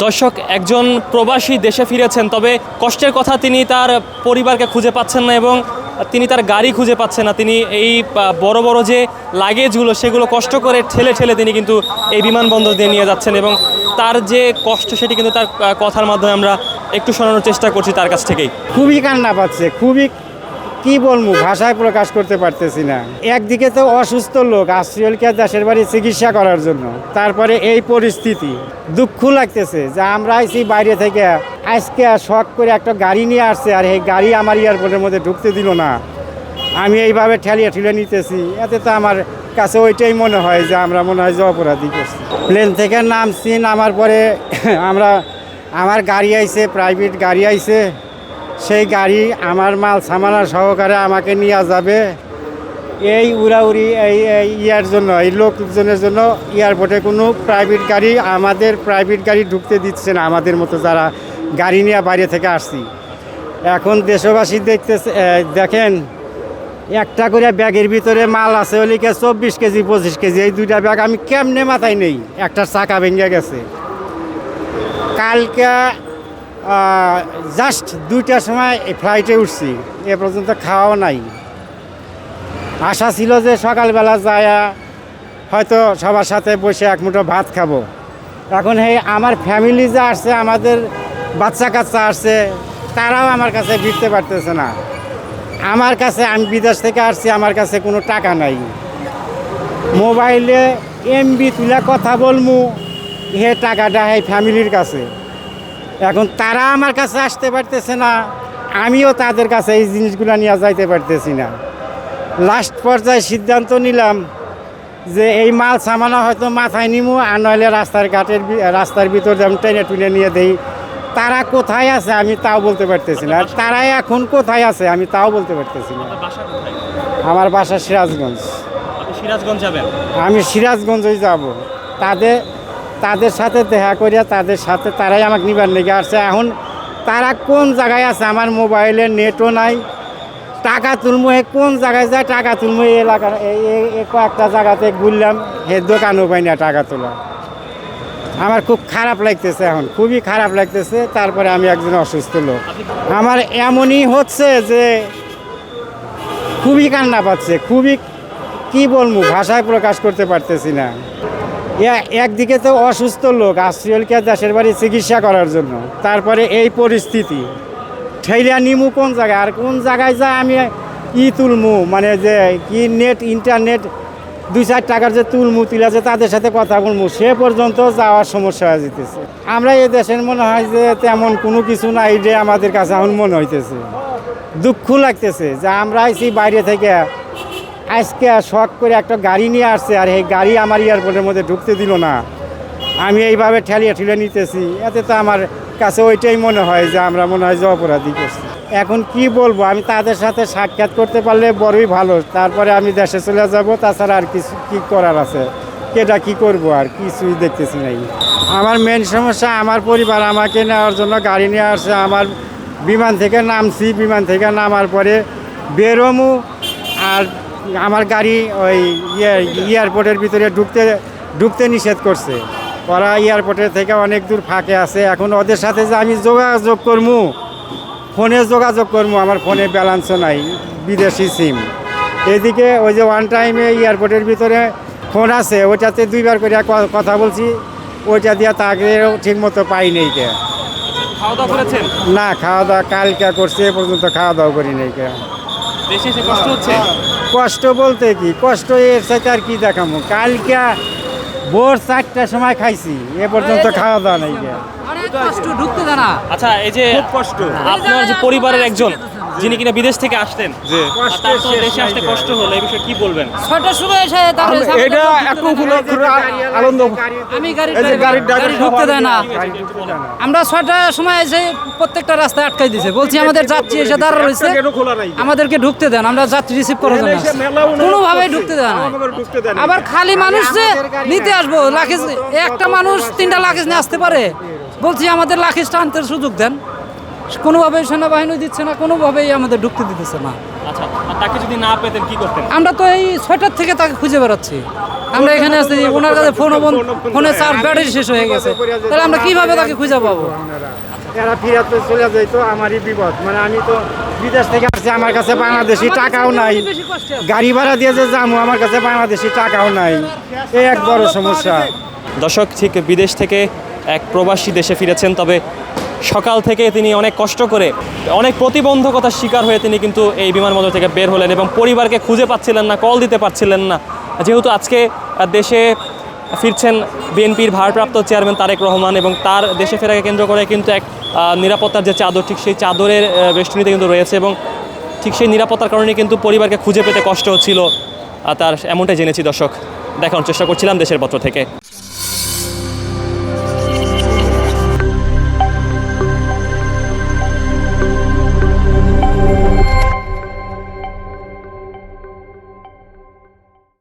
দর্শক, একজন প্রবাসী দেশে ফিরেছেন, তবে কষ্টের কথা তিনি তার পরিবারকে খুঁজে পাচ্ছেন না এবং তিনি তার গাড়ি খুঁজে পাচ্ছেন না। তিনি এই বড় বড় যে লাগেজগুলো সেগুলো কষ্ট করে ঠেলে ঠেলে তিনি কিন্তু এই বিমানবন্দর দিয়ে নিয়ে যাচ্ছেন এবং তার যে কষ্ট সেটি কিন্তু তার কথার মাধ্যমে আমরা একটু শোনানোর চেষ্টা করছি তার কাছ থেকেই। খুবই কান্না পাচ্ছে, খুবই কি বলবো, ভাষায় প্রকাশ করতে পারতেছি না। একদিকে তো অসুস্থ লোক আসছিলকে দেশের বাড়ি চিকিৎসা করার জন্য, তারপরে এই পরিস্থিতি, দুঃখ লাগতেছে যে আমরা আইছি বাইরে থেকে, আজকে শখ করে একটা গাড়ি নিয়ে আসছে আর এই গাড়ি আমার এয়ারপোর্টের মধ্যে ঢুকতে দিল না। আমি এইভাবে ঠেলিয়ে ঠেলে নিতেছি, এতে তো আমার কাছে ওইটাই মনে হয় যে আমরা মনে হয় যে অপরাধী করছি। প্লেন থেকে নামছি, নামার পরে আমার গাড়ি আইছে, প্রাইভেট গাড়ি আইছে, সেই গাড়ি আমার মাল সামানা সহকারে আমাকে নিয়ে যাবে এই উড়াউড়ি এই ইয়ার জন্য, এই লোকজনের জন্য এয়ারপোর্টে কোনো প্রাইভেট গাড়ি, আমাদের প্রাইভেট গাড়ি ঢুকতে দিচ্ছে না, আমাদের মতো যারা গাড়ি নিয়ে বাইরে থেকে আসছি। এখন দেশবাসী দেখেন একটা করে ব্যাগের ভিতরে মাল আছে ওলিকে 24 কেজি 25 কেজি, এই দুইটা ব্যাগ আমি কেমনে মাথায় নেই, একটা চাকা ভেঙে গেছে। কালকে জাস্ট 2টার সময় ফ্লাইটে উঠছি, এ পর্যন্ত খাওয়াও নাই। আশা ছিল যে সকালবেলা যায় হয়তো সবার সাথে বসে এক মুঠো ভাত খাবো। এখন আমার ফ্যামিলি যে আসছে, আমাদের বাচ্চা কাচ্চা আসছে, তারাও আমার কাছে ফিরতে পারতেছে না। আমার কাছে, আমি বিদেশ থেকে আসছি, আমার কাছে কোনো টাকা নাই, মোবাইলে এমবি তুলে কথা বলমু, হে টাকাটা ফ্যামিলির কাছে। এখন তারা আমার কাছে আসতে পারতেছে না, আমিও তাদের কাছে এই জিনিসগুলো নিয়ে যাইতে পারতেছি না। লাস্ট পর্যায়ে সিদ্ধান্ত নিলাম যে এই মাল সামানা হয়তো মাথায় নিমু, আর নইলে রাস্তার ভিতর যেমন টেনে টুনে নিয়ে দেই। তারা কোথায় আছে আমি তাও বলতে পারতেছি না, তারাই এখন কোথায় আছে আমি তাও বলতে পারতেছি না। আমার বাসা সিরাজগঞ্জ। সিরাজগঞ্জ যাবেন? আমি সিরাজগঞ্জই যাব। তাদের সাথে দেখা করিয়া তাদের সাথে তারাই আমাকে নিবার লেগে আসছে। এখন তারা কোন জায়গায় আছে, আমার মোবাইলে নেটও নাই, টাকা তুলমু কোন জায়গায় যায় টাকা তুলমু, এই এলাকার কয়েকটা জায়গাতে ঘুরলাম, হে দোকানও পাই না টাকা তোলা। আমার খুব খারাপ লাগতেছে, এখন খুবই খারাপ লাগতেছে। তারপরে আমি একজন অসুস্থ লোক, আমার এমনই হচ্ছে যে খুবই কান্না পাচ্ছে, খুবই কি বলবো, ভাষায় প্রকাশ করতে পারতেছি না। একদিকে তো অসুস্থ লোক আসছিলকে দেশের বাড়ি চিকিৎসা করার জন্য, তারপরে এই পরিস্থিতি, ঠেলিয়া নিমু কোন জায়গায়, আর কোন জায়গায় যায় আমি তুলমু, মানে যে কি নেট ইন্টারনেট 2-4 টাকার যে তুলমু, তুলে যে তাদের সাথে কথা বলমু, সে পর্যন্ত যাওয়ার সমস্যা হয়ে যেতেছে। আমরা এই দেশের মনে হয় যে তেমন কোনো কিছু নাই, যে আমাদের কাছে এখন মনে হইতেছে, দুঃখ লাগতেছে যে আমরা আইছি বাইরে থেকে, আজকে শখ করে একটা গাড়ি নিয়ে আসছে আর এই গাড়ি আমার এয়ারপোর্টের মধ্যে ঢুকতে দিল না। আমি এইভাবে ঠেলিয়ে ঠেলে নিতেছি, এতে তো আমার কাছে ওইটাই মনে হয় যে আমরা মনে হয় যে অপরাধী করছি। এখন কি বলবো, আমি তাদের সাথে সাক্ষাৎ করতে পারলে বড়ই ভালো, তারপরে আমি দেশে চলে যাব, তাছাড়া আর কিছু কি করার আছে, কেটা কি করব, আর কিছুই দেখতেছি নাই। আমার মেন সমস্যা, আমার পরিবার আমাকে নেওয়ার জন্য গাড়ি নিয়ে আসছে, আমার বিমান থেকে নামছি, বিমান থেকে নামার পরে বেরোমু, আর আমার গাড়ি ওই এয়ারপোর্টের ভিতরে ঢুকতে নিষেধ করছে। ওরা এয়ারপোর্টের থেকে অনেক দূর ফাঁকে আছে। এখন ওদের সাথে যে আমি যোগাযোগ করবো, ফোনে যোগাযোগ করবো, আমার ফোনে ব্যালেন্সও নাই, বিদেশি সিম। এদিকে ওই যে ওয়ান টাইমে এয়ারপোর্টের ভিতরে ফোন আছে, ওইটাতে 2বার করে কথা বলছি, ওইটা দিয়ে তাকেও ঠিক মতো পাই নেই। কে খাওয়া দাওয়া করেছেন? না, খাওয়া দাওয়া কালকে করছে, এ পর্যন্ত খাওয়া দাওয়া করি নেই। কে দেশে এসে কষ্ট হচ্ছে? কষ্ট বলতে কি, কষ্ট এর সাথে আর কি দেখামো, কালকে ভোর 4টার সময় খাইছি, এ পর্যন্ত খাওয়া দাওয়া নেই। আচ্ছা, এই যে কষ্ট, আপনার যে পরিবারের একজন যিনি কিনা বিদেশ থেকে আসতেন, তার তো দেশে আসতে কষ্ট হলো, এই বিষয়ে কি বলবেন? 6টার সময় এসে এটা একটু আনন্দ, আমি গাড়ি ঢুকতে দেয় না। আমরা 6টার সময় এসে প্রত্যেকটা রাস্তায় আটকাই দিয়েছে, বলছি আমাদের যাত্রী এসে দাঁড়া রয়েছে, আমাদেরকে ঢুকতে দেন, আমরা যাত্রী রিসিভ করার জন্য, কোনোভাবেই ঢুকতে দেয় না। আবার খালি মানুষ যে নিতে আসবো, লাখিজ একটা মানুষ 3টা লাখিজ নিয়ে আসতে পারে, বলছি আমাদের লাখিজটা আনতে সুযোগ দেন, কোনোভাবেই সেনাবাহিনী দিচ্ছে না, কোনোভাবেই আমাদের ঢুকতে দিতেছে না। আচ্ছা, আর তাকে যদি না পেতেন কি করতেন? আমরা তো এই 6টার থেকে তাকে খুঁজে বেড়াচ্ছি। আমরা এখানে আছি, ওনার কাছে ফোনে চার্জ ব্যাটারি শেষ হয়ে গেছে, তাহলে আমরা কিভাবে তাকে খুঁজে পাবো? এরা ফিরাতে চলে যায় তো আমারই বিপদ, মানে আমি তো বিদেশ থেকে আসছি, আমার কাছে বাংলাদেশি টাকাও নাই, গাড়ি ভাড়া দিয়ে যে যাবো আমার কাছে বাংলাদেশি টাকাও নাই, এই এক বড় সমস্যা। দর্শক, ঠিক বিদেশ থেকে এক প্রবাসী দেশে ফিরেছেন, তবে সকাল থেকে তিনি অনেক কষ্ট করে অনেক প্রতিবন্ধকতার শিকার হয়ে তিনি কিন্তু এই বিমানবন্দর থেকে বের হলেন এবং পরিবারকে খুঁজে পাচ্ছিলেন না, কল দিতে পারছিলেন না। যেহেতু আজকে দেশে ফিরছেন বিএনপির ভারপ্রাপ্ত চেয়ারম্যান তারেক রহমান এবং তার দেশে ফেরাকে কেন্দ্র করে কিন্তু এক নিরাপত্তার যে চাদর, ঠিক সেই চাদরের বেষ্টনীতে কিন্তু রয়েছে এবং ঠিক সেই নিরাপত্তার কারণে কিন্তু পরিবারকে খুঁজে পেতে কষ্ট হচ্ছিল তার, এমনটাই জেনেছি। দর্শক, দেখানোর চেষ্টা করছিলাম দেশের পত্র থেকে।